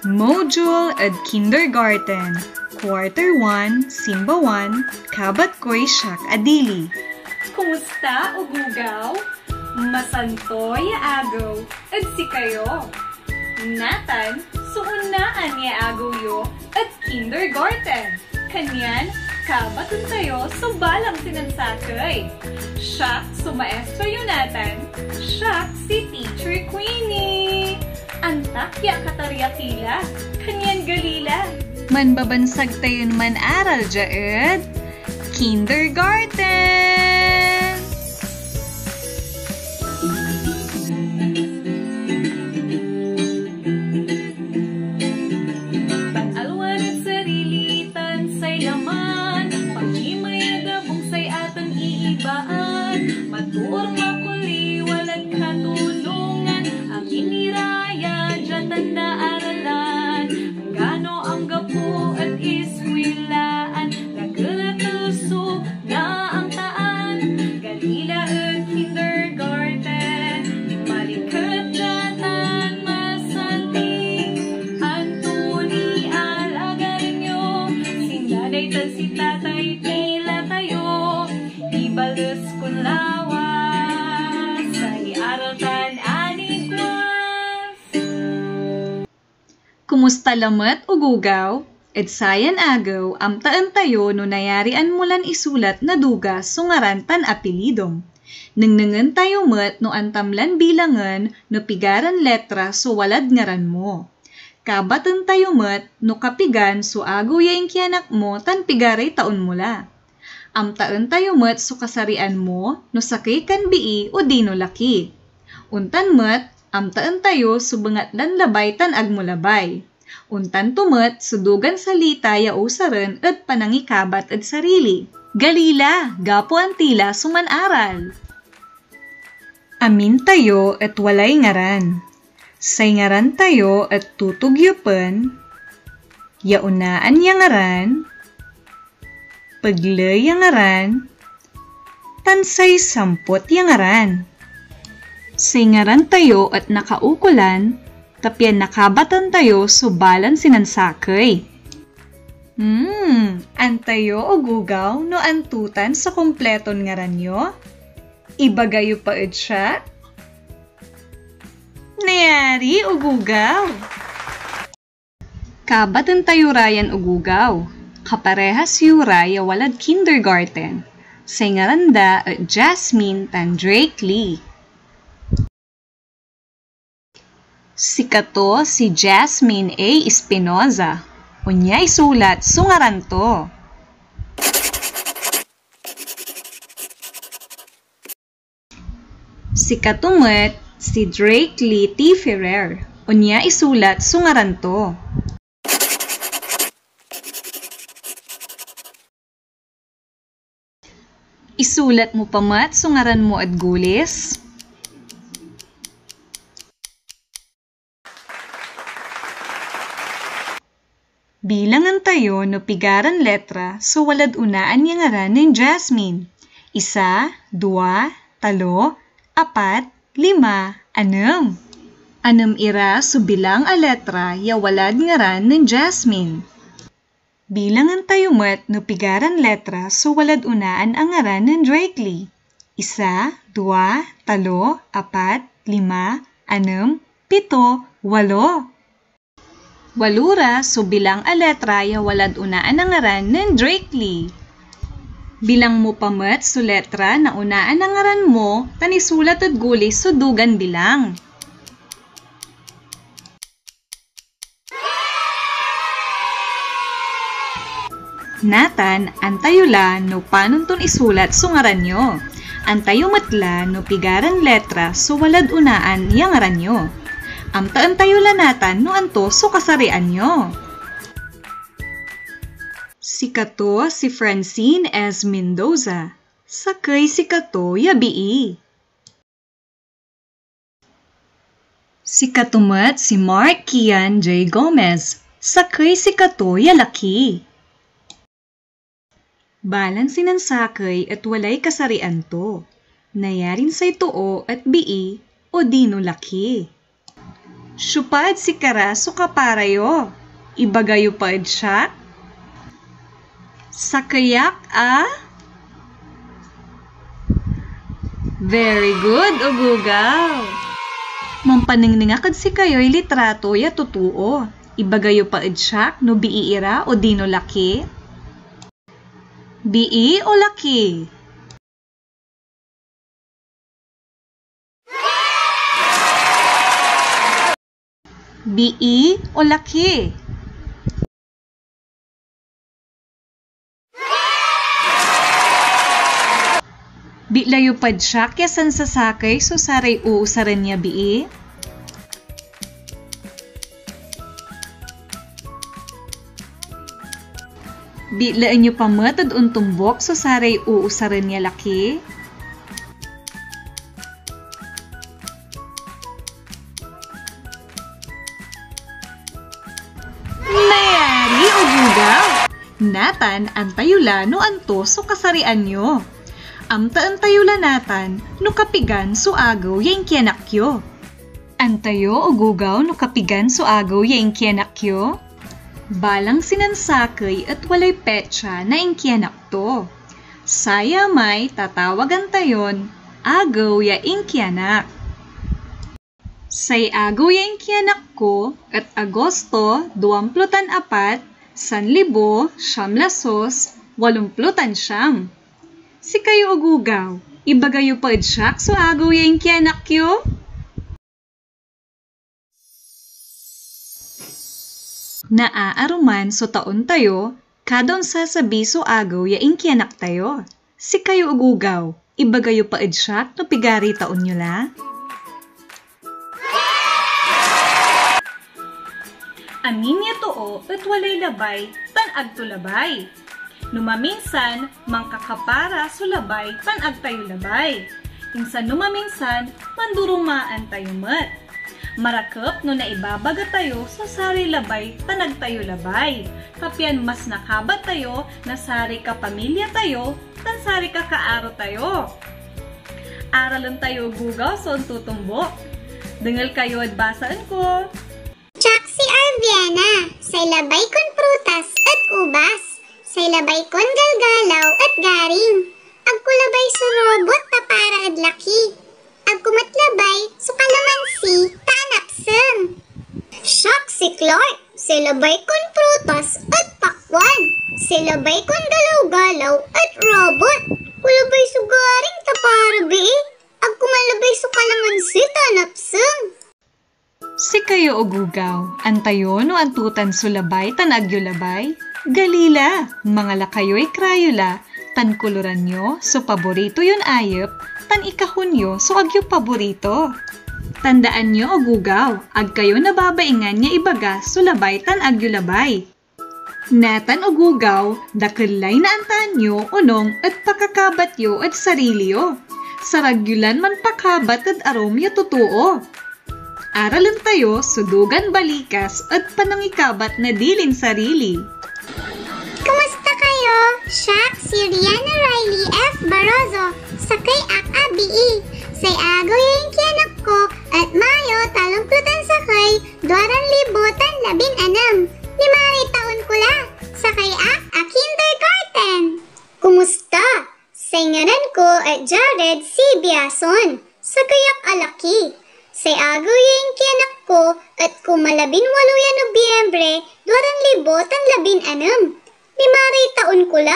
Module at Kindergarten, Quarter 1, Simba 1, Kabat ko'y siyak adili. Kumusta, ugugaw? Masantoy agaw, at si kayo. Natan, suunaan niya agaw yo at Kindergarten. Kanyan, kabatun tayo so balang sinansakay. Siya, sumaestro yun natan. Siya, si Teacher Queenie. Antak ya kataryakila, kanyan galila. Manbabansag tayo man aral jaed, Kindergarten! Pag-alwan at sarilitan say laman, pag-imay adabong say atang iibaan, matur makuli walang katulungan, ang iniraya dyan tanda aralan, ang gano ang gapo at iswilaan, nagkalatuso na ang taan, galila at kindergarten, malikat datan masanting, Antoni alagarin nyo, sinanay tan si tatay tila tayo, ibalos kun lawas, sa iaral tan anigwas. Kumusta lamat ugugaw? Edsayan agaw, amtaan tayo no nayarian mulan isulat na duga sungaran tan apelidom. Nangnangan tayo mat no antamlan bilangan no pigaran letra so walad ngaran mo. Kabatan tayo mat no kapigan so agaw yaing kianak mo tan pigaray taon mula. Amtaan tayo mat so kasarian mo no sakay kan bii o di no laki. Untan mat, amtaan tayo so bangatlan labay tan agmulabay. Untan tumet, sudugan salita ya usaran at panangikabat at sarili. Galila, gapo ang tila suman-aral. Amin tayo at walay ngaran. Say ngaran tayo at tutugyupan. Yaunaan yang ngaran. Paglay yang ngaran. Tansay sampot yang ngaran. Say ngaran tayo at nakaukulan. Tapyan nakabatan tayo subalan sinansakay. Antayo o gugaw no antutan sa kompleton ngaran nyo? Ibagayo pa ed siya? Nayari o gugaw? Kabatan tayo rayan o gugaw. Kaparehas yu raya walad kindergarten. Sa ngaranda at Jasmine tan Drake Lee. Sikato si Jasmine A. Espinoza. Unya isulat sungaran to. Sikatumet si Drake Lee T. Ferrer. Unya isulat sungaran to. Isulat mo pamat sungaran mo at gulis. Bilangan tayo no pigaran letra so walad unaan yung ngaran ng Jasmine. 1, 2, 3, 4, 5, 6. Anam ira so bilang a letra ya walad ngaran ng Jasmine. Bilangan tayo mat no pigaran letra so walad unaan ang ngaran ng Drake Lee. 1, 2, 3, 4, 5, 6, 7, 8. Walura so bilang a letra ya walad unaan ang ngaran ng Drake Lee. Bilang mo pamat so letra na unaan ang ngaran mo tanisulat at gulis so dugan bilang. Natan, antayo la no panunton isulat so ngaran nyo. Antayo matla no pigaran letra so walad unaan yang ngaran nyo. Amtaan tayo lanatan no anto so kasarian nyo. Sikato si Francine S. Mendoza. Sakay sikato ya bii. Sikatumat si Mark Kian J. Gomez. Sakay sikato ya laki. Balan sinansakay at walay kasarian to. Nayarin say too at bii o di no laki. Syupad si kara so kaparayo. Ibagayo paad siya. Sakayak a? Very good, ugugaw. Mampaningninga kad si kayo'y litrato ya tutuo. Ibagayo paad siya no biiira o dino laki? Bii o laki? Bii o laki? Bilayo pad siya kesan sasakay so saray uusaran niya bii? Bilaan niyo pamatad untumbok so saray uusaran niya laki? Nayari o gugaw! Natan, antayula no anto so kasarian nyo. Amta-antayula natan no kapigan so agaw yung kianakyo. Antayo o gugaw no kapigan so agaw yung kianakyo. Balang sinansakay at walay petsa na ingkianak to. Saya may tatawagan tayon, agaw ya ingkianak. Say agaw ya ingkianak ko at Agosto 24, 1989. Si kayo ugugaw, ibagayo pa idsak so agaw ya ingkianak yo? Naaaruman so taon tayo, kadon sasabi so agaw ya ingkianak tayo. Si kayo ugugaw, ibagayo pa idsak no pigari taon nyo la? Amin niya too at walay labay, tanag to labay. Numaminsan, mangkakapara so labay, tanag tayo labay. Insan numaminsan, mandurumaan tayo mat. Marakap no naibabaga tayo sa sari labay, tanag tayo labay. Kapyan mas nakabat tayo, na sari ka pamilya tayo, tan sari ka kaaro tayo. Aralan tayo gugaw so tutumbok. Dengal kayo at basaan ko. Tsak si Arviana, say labay kon prutas at ubas. Say labay kon galgalaw at garing. Agkulabay sa robot ta para ad laki. Agkumatlabay so kalamansi tanapsem. Shock si Clark, say labay kon prutas at pakwan. Say labay kon galaw-galaw at robot. Kulabay so garing ta para be. Agkumalabay so kalamansi tanapsem. Si kayo ugugaw, antayo no antutan sulabay tanagyo labay? Galila, mga lakayo'y krayula, tan kuluran nyo, so paborito yun ayep, tan ikahon nyo, so agyo paborito. Tandaan nyo ugugaw, ag kayo nababaingan niya ibaga, sulabay tan agyo labay. Natan ugugaw, dakilay na antaan nyo, unong at pakakabat yo at sarilyo. Saragyulan man pakabat at arom ya totoo. Aralan tayo, sudugan balikas at panangikabat na dilin sarili. Kumusta kayo? Siak si Rihanna Riley F. Barroso, sakay ak abii. Say agaw yung kianak ko at Mayo talongplutan sakay 2016. 5 taon ko la, sakay ak a kindergarten. Kumusta? Say ngaran ko at Jared C. Biason, sakay ak alaki. Say agaw yung kianak ko at kumalabin 8 Nobyembre 2016. 5 taon ko la,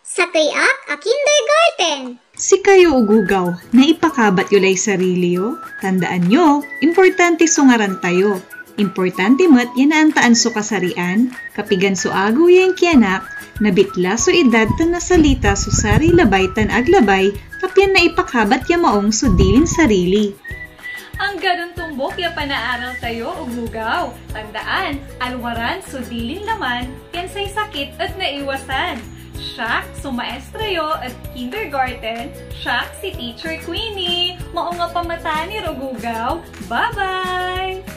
sakay ak a kindergarten. Si kayo ugugaw, naipakabat yulay sarili yo. Tandaan nyo, importante sungaran tayo. Importante mat yan antaan so kasarian, kapigan so agaw yung kianak, nabitla so edad tan nasalita so sari labay tan aglabay, kapyan naipakabat ya maong so dilin sarili. Ang ganun tumbok ya panaaral tayo ugugaw. Tandaan, alwaran so dilin laman, yan say sakit at naiwasan. Siak, so maestra yo at kindergarten. Siak, si Teacher Queenie. Mao nga pamata ni Rugugaw. Bye-bye!